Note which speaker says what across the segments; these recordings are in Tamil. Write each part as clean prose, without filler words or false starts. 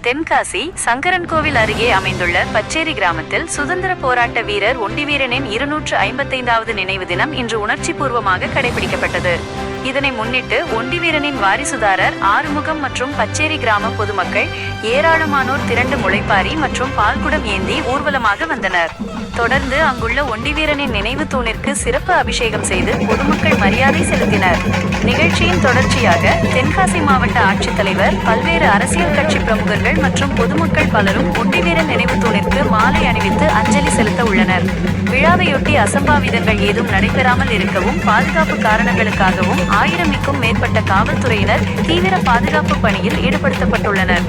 Speaker 1: தென்காசி சங்கரன்கோவில் அருகே அமைந்துள்ள பச்சேரி கிராமத்தில் சுதந்திர போராட்ட வீரர் ஒண்டிவீரனின் 255வது நினைவு தினம் இன்று உணர்ச்சிபூர்வமாக கடைபிடிக்கப்பட்டது. இதனை முன்னிட்டு ஒண்டிவீரனின் வாரிசுதாரர் ஆறுமுகம் மற்றும் பச்சேரி கிராம பொதுமக்கள் ஏராளமானோர் திரண்டு முளைப்பாரி மற்றும் பால்குடம் ஏந்தி ஊர்வலமாக வந்தனர். தொடர்ந்து அங்குள்ள ஒண்டிவீரனின் நினைவு தூணிற்கு சிறப்பு அபிஷேகம் செய்து பொதுமக்கள் மரியாதை செலுத்தினர். நிகழ்ச்சியின் தொடர்ச்சியாக தென்காசி மாவட்ட ஆட்சித்தலைவர், பல்வேறு அரசியல் கட்சி பிரமுகர்கள் மற்றும் பொதுமக்கள் பலரும் ஒண்டிவீரன் நினைவு தூணிற்கு மாலை அணிவித்து அஞ்சலி செலுத்த உள்ளனர். விழாவையொட்டி அசம்பாவிதங்கள் ஏதும் நடைபெறாமல் இருக்கவும் பாதுகாப்பு காரணங்களுக்காகவும் 1000க்கும் மேற்பட்ட காவல்துறையினர் தீவிர பாதுகாப்பு பணியில் ஈடுபடுத்தப்பட்டுள்ளனர்.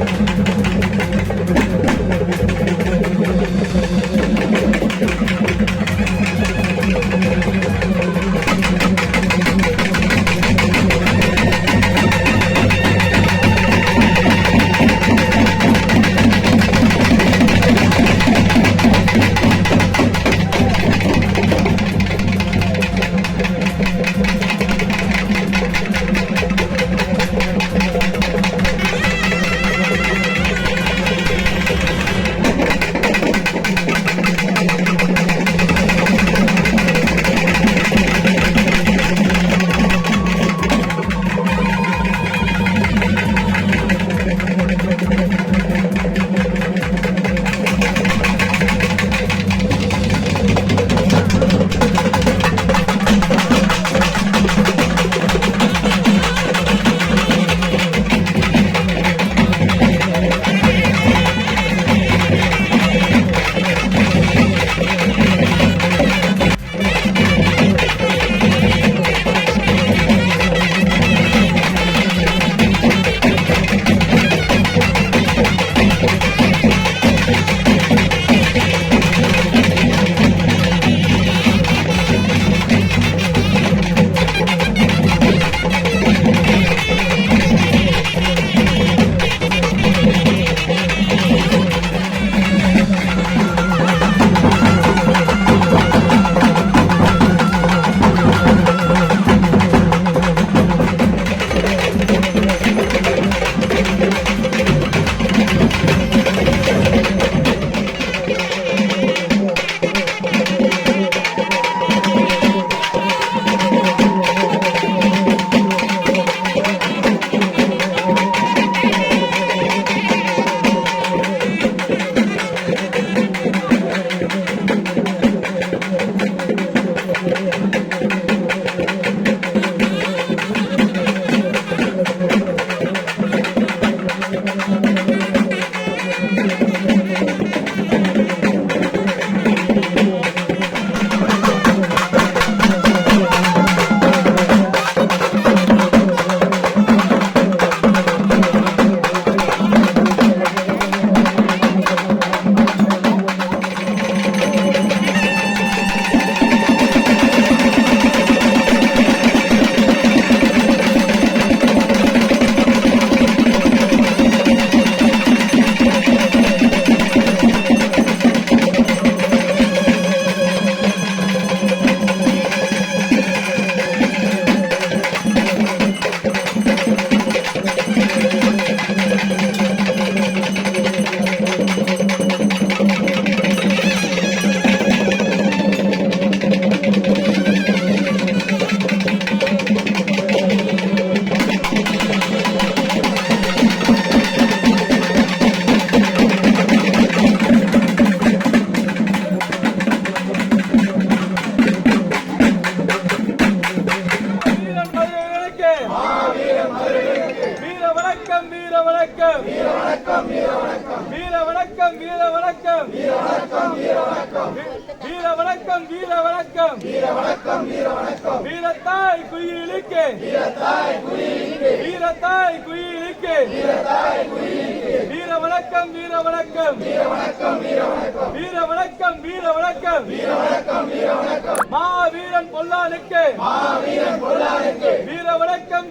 Speaker 2: வீரத்தாய் குயிலுக்கு வீர வணக்கம் மாவீரன் பொல்லானுக்கு வீர வணக்கம்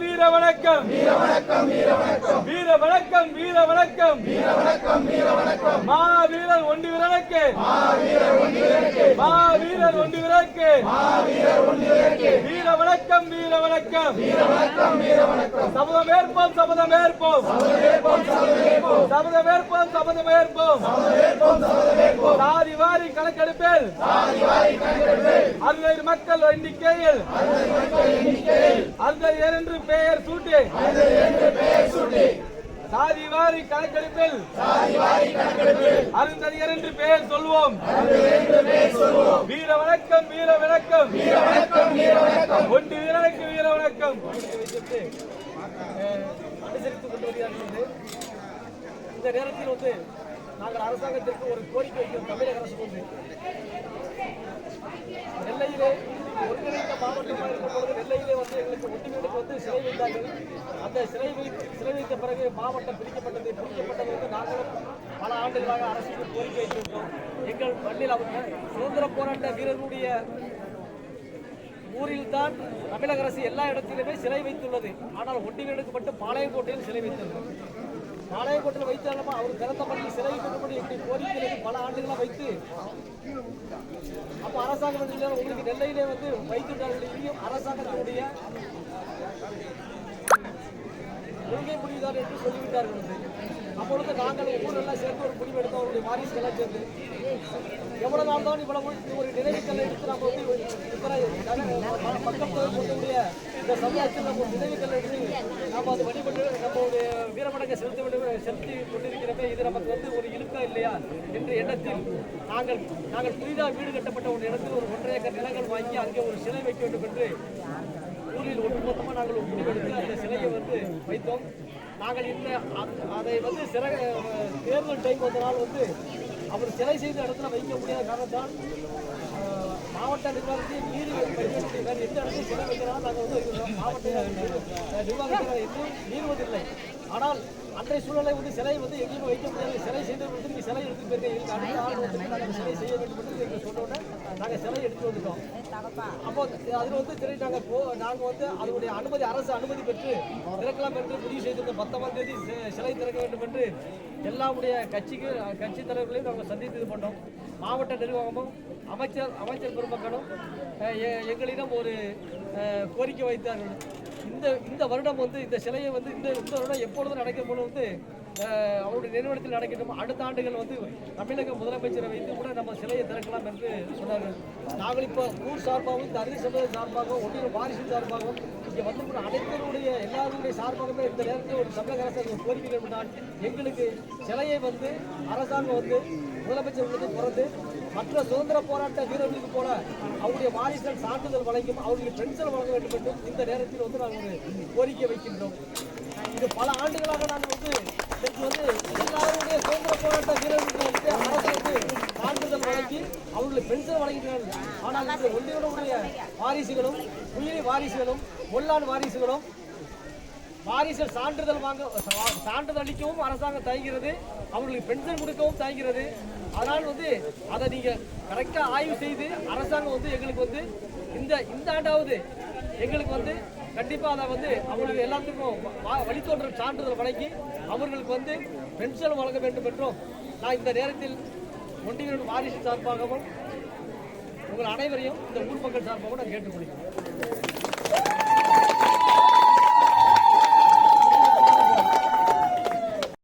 Speaker 2: மாவீரன் ஒண்டிவீரனுக்கு வீர வணக்கம் வணக்கம் சபதம் ஏற்போம் சாதி வாரி கணக்கெடுப்பில் 62 மக்கள் எண்ணிக்கையில் 62 பெயர் சூட்டி சாதி வாரி கணக்கெடுப்பில் 62 பேர் சொல்வோம் வீர வணக்கம் ஒண்டி வீரனுக்கு வீர வணக்கம் அனுசரித்துக் கொண்டு வருகிறார்கள். இந்த நேரத்தில் வந்து நாங்கள் அரசாங்கத்திற்கு ஒரு கோரிக்கை வைக்கிறோம். தமிழக அரசு வந்து நெல்லையிலே ஒருங்கிணைந்த மாவட்டமாக இருக்கும் பொழுது நெல்லையிலே வந்து எங்களுக்கு ஒட்டுமீனுக்கு வந்து சிறை வைத்தார்கள். அந்த சிறை வைத்த பிறகு மாவட்டம் பிரிக்கப்பட்டது வந்து நாங்களும் பல ஆண்டுகளாக அரசுக்கு கோரிக்கை வைத்திருந்தோம். எங்கள் மண்ணில் அவங்க சுதந்திர போராட்ட வீரர்களுடைய ஊரில் தான் தமிழக அரசு எல்லா இடத்திலுமே சிலை வைத்துள்ளது. ஆனால் ஒண்டிவீரனுக்கு மட்டும் பாளையங்கோட்டையில் சிலை வைத்துள்ளது. பாளையங்கோட்டையில் வைத்தாலும் அவர் பிறந்த பள்ளி சிலை வைக்கப்பட்டு எப்படி கோரிக்கைகளுக்கு பல ஆண்டுகளாக வைத்து அப்போ அரசாங்கம் உங்களுக்கு நெல்லையிலே வந்து வைத்துள்ளார்கள். அரசாங்கத்தினுடைய கொள்கை முடிவுதான் என்று சொல்லிவிட்டார்கள். அப்பொழுது நாங்கள் ஊரெல்லாம் சேர்ந்து ஒரு முடிவு எடுத்தோம். அவருடைய வாரிசுகளாக சேர்ந்து எவ்வளவு நாள் தான் இவ்வளவு ஒரு நினைவுக்கல்லை எடுத்து நம்ம வந்து மக்களுடைய இந்த சமூகத்தில் நம்ம நினைவுக்கல்லை எடுத்து நாம் அது வழிபட்டு நம்மளுடைய வீரமடங்கை செலுத்தி கொண்டிருக்கிறோமே, இது நமக்கு வந்து ஒரு இழுக்கா இல்லையா என்ற எண்ணத்தில் நாங்கள் புதிதாக வீடு கட்டப்பட்ட ஒரு இடத்தில் ஒரு 1.5 ஏக்கர் நிலங்கள் வாங்கி அங்கே ஒரு சிலை வைக்க வேண்டும் என்று ஊரில் ஒட்டுமொத்தமாக நாங்கள் ஒரு முடிவெடுத்து அந்த சிலையை வந்து வைத்தோம். நாங்கள் அதை வந்து தேர்தல் டைம் வந்தனால் வந்து அவர் சிலை செய்த இடத்துல வைக்க முடியாத காரணத்தால் மாவட்ட நிர்வாகத்தையும் மீறி எந்த இடத்தையும் சிலை வைக்கிறாலும் நாங்கள் வந்து மாவட்ட நிர்வாகத்தை எதுவும் மீறுவதில்லை. ஆனால் அன்றைய சூழலை வந்து சிலை வந்து எங்கேயுமே வைக்க முடியாது. சிலை செய்தவர்கள் வந்து நீங்கள் சிலை எடுத்துட்டு போயிருக்கீங்க, அடுத்த ஆள் வந்து நாங்கள் சிலை செய்ய வேண்டும் என்று எங்களுக்கு சொன்னோன்னே நாங்கள் சிலை எடுத்து வந்துட்டோம். அப்போ அதில் வந்து சரி நாங்கள் வந்து அதனுடைய அரசு அனுமதி பெற்று திறக்கலாம் என்று முடிவு செய்திருந்தோம். 19ஆம் தேதி சிலை திறக்க வேண்டும் என்று எல்லாருடைய கட்சி தலைவர்களையும் நாங்கள் சந்தித்து இது பண்ணோம். மாவட்ட நிர்வாகமும் அமைச்சர் பெருமக்களும் எங்களிடம் ஒரு கோரிக்கை வைத்தார்கள். இந்த வருடம் வந்து இந்த சிலையை வந்து இந்த வருடம் எப்பொழுதும் நடக்கும் போது வந்து அவருடைய நிறுவனத்தில் நடக்கட்டும். அடுத்த ஆண்டுகள் வந்து தமிழக முதலமைச்சரை வைத்து கூட நம்ம சிலையை திறக்கலாம் என்று சொன்னார்கள். நாங்கள் இப்போ ஊர் சார்பாகவும் இந்த அரிசி சமூக சார்பாகவும் ஒன்றிய வாரிசு சார்பாகவும் இங்கே வந்து அனைத்தருடைய எல்லாருடைய சார்பாகவே இந்த நேரத்தில் ஒரு தமிழக அரசு கோரிக்கை விட்டால் எங்களுக்கு சிலையை வந்து அரசாங்கம் வந்து முதலமைச்சர்களுக்கு பிறந்து மற்ற சுதந்திர போராட்ட வீரர்களுக்கு போல அவருடைய வாரிசுகள் சான்றிதழ் வழங்கும் அவர்களுக்கு பென்ஷன் வழங்க வேண்டும் என்றும் இந்த நேரத்தில் வந்து நாங்கள் ஒரு கோரிக்கை வைக்கின்றோம். இது பல ஆண்டுகளாக நாங்கள் வந்து எல்லாருடைய சுதந்திர போராட்ட வீரர்களுக்கு வந்து அரசு வந்து சான்றிதழ் வழங்கி அவர்களுக்கு பென்ஷன் வழங்கினார்கள். ஆனால் இந்த ஒன்றியனுடைய வாரிசுகளும் உயிரி வாரிசுகளும் ஒல்லான் வாரிசுகளும் வாரிசுகள் சான்றிதழ் அளிக்கவும் அரசாங்கம் தயங்கிறது, அவர்களுக்கு பென்ஷன் கொடுக்கவும் தயங்கிறது. அதனால் வந்து அதை நீங்கள் கரெக்டாக ஆய்வு செய்து அரசாங்கம் வந்து எங்களுக்கு வந்து இந்த ஆண்டாவது எங்களுக்கு வந்து கண்டிப்பாக அதை வந்து அவங்களுக்கு எல்லாத்துக்கும் வழித்தோன்றல் சான்றிதழ் வழங்கி அவர்களுக்கு வந்து பென்ஷன் வழங்க வேண்டும் என்றும் நான் இந்த நேரத்தில் ஒன்றிய வாரிசு சார்பாகவும் உங்கள் அனைவரையும் இந்த ஊர் மக்கள் சார்பாகவும் நான் கேட்டுக்கொள்கிறேன்.